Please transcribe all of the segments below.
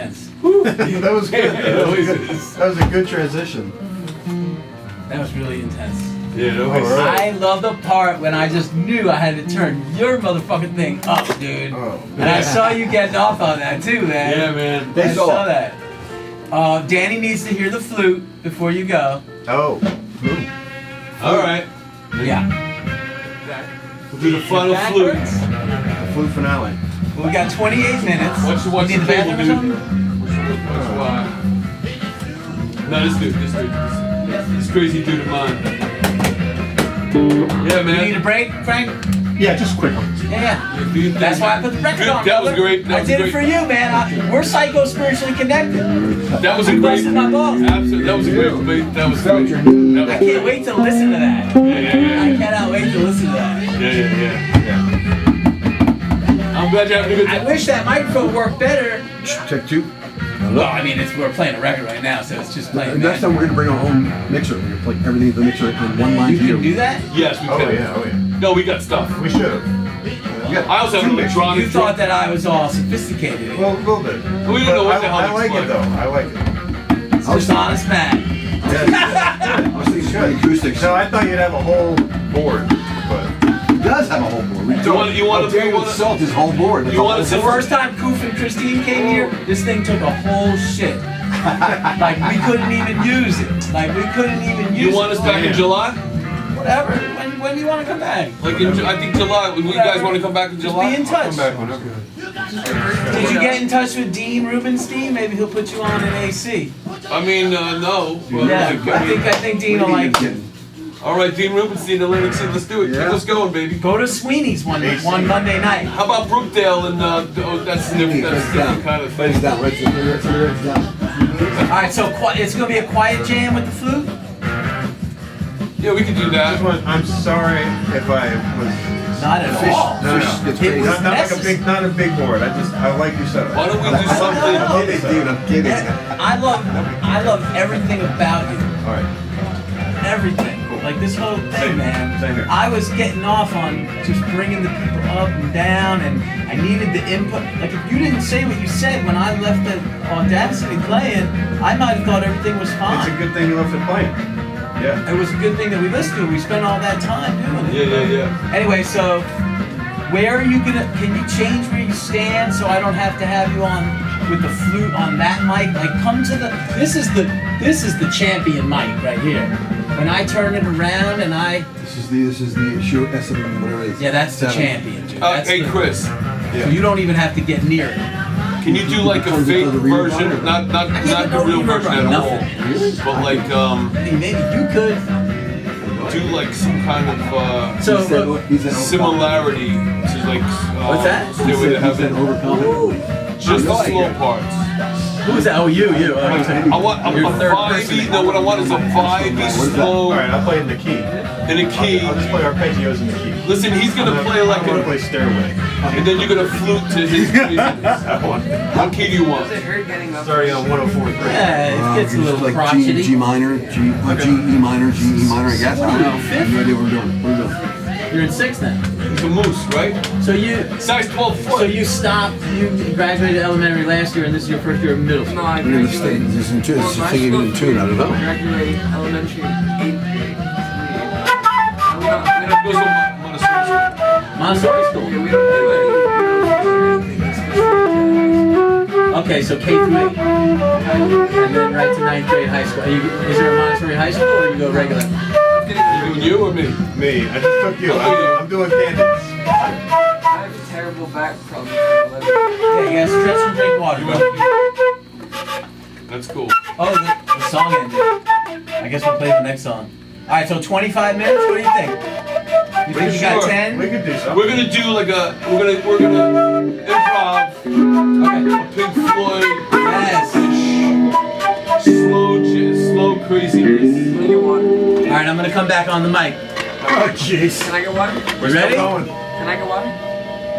intense. That was good. That was a good transition. That was really intense. Yeah, that was I love the part when I just knew I had to turn your motherfucking thing up, dude. Oh, and I saw you getting off on that too, man. Yeah, man. I saw that. Danny needs to hear the flute before you go. Oh. All right. Yeah. We'll do the final flute. The flute finale. Well, we got 28 minutes. What's You the need the table, bathroom or dude? No, this dude. This crazy dude of mine. Yeah, something? You need man. a break, Frank? Yeah, just quick one. Yeah. That's why I put the record on. That was brother. great. I did it for you, man. We're psycho spiritually connected. That was a You great. busted my balls. Absolutely. That was a great. That was great. I can't wait to listen to that. Yeah. I cannot wait to listen to that. Yeah. I'm glad you're having a good I time. wish that microphone worked better. Check 2. Well, I mean, we're playing a record right now, so it's just playing. Next time we're going to bring our own mixer. We're going to play everything in the mixer in one line. You can do that? Yes, we can. Oh yeah. No, we got stuff. We should have. I also have an electronic. You thought that I was all sophisticated. Well, a little bit. We don't know what the hell I like it though. I like it. It's just honest man. Yeah. I was thinking acoustics. No, I thought you'd have a whole board, but He does have a whole board. You want to salt his whole board. You want to The first time Koof and Christine came here, this thing took a whole shit. Like we couldn't even use it. You want us back in July? Whatever. When do you want to come back? Like I think July. You guys want to come back in July? Be in touch. come back whenever. Did you get in touch with Dean Rubenstein? Maybe he'll put you on an AC. I mean, no. Well, Yeah, like, I think Dean will like you. all right, Dean Rubenstein, Atlantic City. Let's do it. Keep us going, baby. Go to Sweeney's one Monday night. How about Brookdale and that's different kind of thing. Down, right down. All right, so it's gonna be a quiet jam with the flute. Yeah, we can do that. I'm sorry if I was. Not at all. No. It's It was Not a big board. I like you said it. Why don't we do something? I'm kidding. I love everything about you. All right. Everything. Like this whole thing, Same man. here. I was getting off on just bringing the people up and down, and I needed the input. Like if you didn't say what you said when I left the Audacity playing, I might have thought everything was It's a fine. good thing you left it playing. Yeah. It was a good thing that we listened to it. We spent all that time doing it. Yeah. Anyway, so where are you gonna? Can you change where you stand so I don't have to have you on with the flute on that mic? Like, come to the. This is the champion mic right here. When I turn it around and This is the show SM whatever it is. yeah, that's the 7. champion. Dude. That's Hey, the- Chris, So you don't even have to get near it. can you do like a fake version? Not the real version at all. But like I mean, maybe you could. do like some kind of So similarity to like What's that? they would have it, just the slow parts. Who is that? Oh, you. I want a You're third person. vibey. No, what I want is a vibey slow All right. I'll play it in the key. in a key. I'll just play arpeggios in the key. Listen, he's gonna play like I'm gonna play Stairway. and then you're gonna flute to his craziness. What key do you want? Starting on 104.3. Yeah, it gets a little like crotchety. G minor, G E minor, I guess. I don't know. I have no idea what we're doing. You're in 6th then. He's a moose, right? So you. Size 12 foot. So you stopped. You graduated elementary last year, and this is your first year of middle school. No, I We're in the state. graduated. There's some tunes. Well, It's my singing school in tune. I don't know. graduated elementary 8th grade. Goes to Montessori school. Montessori school. Yeah, we don't do anything. Okay, so K through 8, and then right to 9th grade high school. Is there a Montessori high school, or you go regular? You or me? Me. I just took you. I'm doing candidates. I have a terrible back problem. Yeah, you gotta stretch and drink water. That's cool. Oh, the song ended. I guess we'll play the next song. All right, so 25 minutes. What do you think? You think you got Sure. 10? We could do something. We're gonna do like we're gonna improv Okay. a Pink Floyd Yes. slow craziness. What do you want? All right, I'm gonna come back on the mic. Oh, jeez. Can I get water? You ready? Going. Can I get water?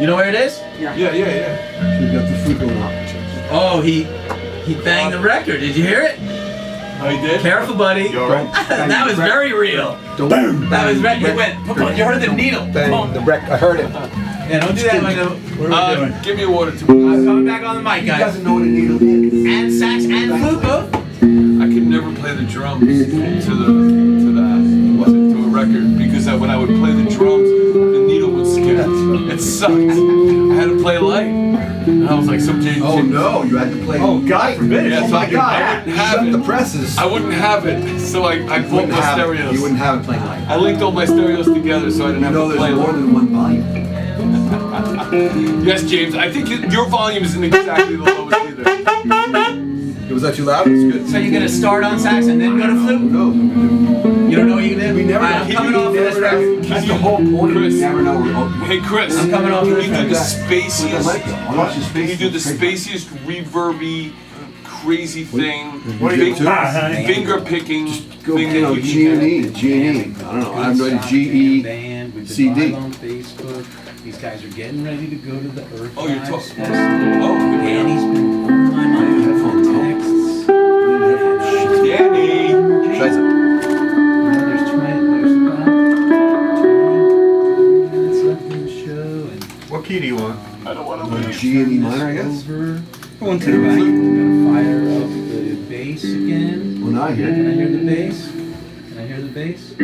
You know where it is? Yeah. We've got the flute going on. Oh, he banged the record. Did you hear it? Oh, you did? Careful, buddy. You all right? That was very real. Boom! That was very. It went. You heard the needle. Bang! Boom. The wreck. I heard it. Yeah, don't do that like a. What are we doing? Give me a water too. I'm coming back on the mic, He guys. doesn't know what a needle is. And sax and flute both. I could never play the drums to a record because when I would play the drums, the needle would skip. It sucked. I had to play light. And I was like, some James. Oh no, you had to play. Oh, God forbid. Yeah, Oh, so my I God. wouldn't have Shut it. the presses. I wouldn't have it, so I You bought wouldn't my have it. stereos. You wouldn't have it playing live. I linked all my stereos together so I didn't You have know to play there's more them. than one volume. Yes, James, I think your volume isn't exactly the lowest either. Was that too loud? It's good. So you're gonna start on sax and then go to flute? No. You don't know what you did? We never All right, I'm know. coming off of this record. That's the whole point. Chris. You never know. Hey, Chris, I'm coming off can this you do the With the spaciest? mic though. I'll watch the Can space. you do the spaciest, reverby, crazy thing? What do you Big do? finger picking Go, thing you know, that you G can and do. E, G and E. I don't know. I have no idea. G E. Band. We've been CD. live on Facebook. These guys are getting ready to go to the Earth. Oh, you're Vibes talking. Festival. Oh, Danny's been on my mind. Headphones, huh? Texts. Danny. Scheiße. There's about 20 minutes left in the show, and What key do you want? I don't want to G leave. and E minor, I guess. over. Going to the back. I'm gonna fire up the bass again. Well, now I hear Can I it. hear the bass? Can I hear the bass?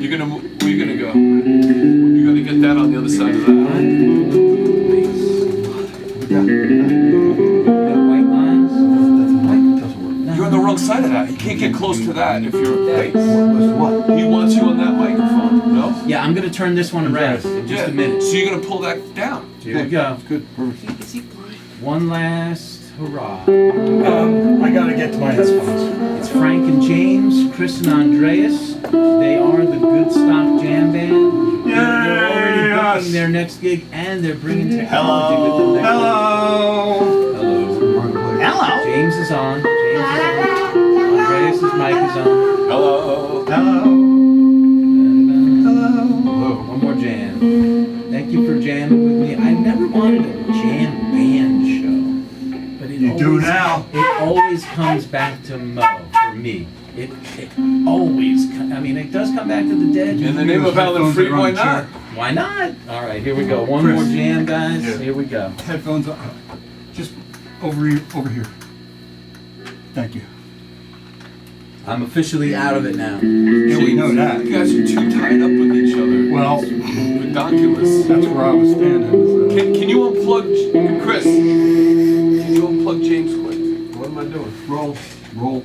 You're gonna. Where you gonna go? You're gonna get that on the other side of that. Bass. Yeah. The white lines. That's a mic. It doesn't work. You're on the wrong side of that. You can't get close to that if you're. Bass. What? He wants you on that microphone. No. Yeah, I'm gonna turn this one around in just a minute. So you're gonna pull that down. Here we go. Good. Perfect. One last hurrah. I gotta get to my headphones. It's Frank and James, Chris and Andreas. They are the Goodstock Jam Band. They're already Yes. booking their next gig, and they're bringing technology with them next Hello. Hello. Hello. James is on. Andreas' mic is on. Hello. Hello. One more jam. Thank you for jamming with me. I never wanted a jam band show, but it You do always, now. It always comes back to Mo for me. It always. I mean, it does come back to the dead. In the name of Alan Free, why not? Why not? All right, here we go. One Chris. more jam, guys. Yeah. Here we go. Headphones on. Just over here. Thank you. I'm officially out of it now. Yeah, we know that. You guys are too tied up with each other. Well, Ridiculous. that's where I was standing. So. Can you unplug Chris? Can you unplug James quick? What am I doing? Roll. Roll.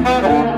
Thank you.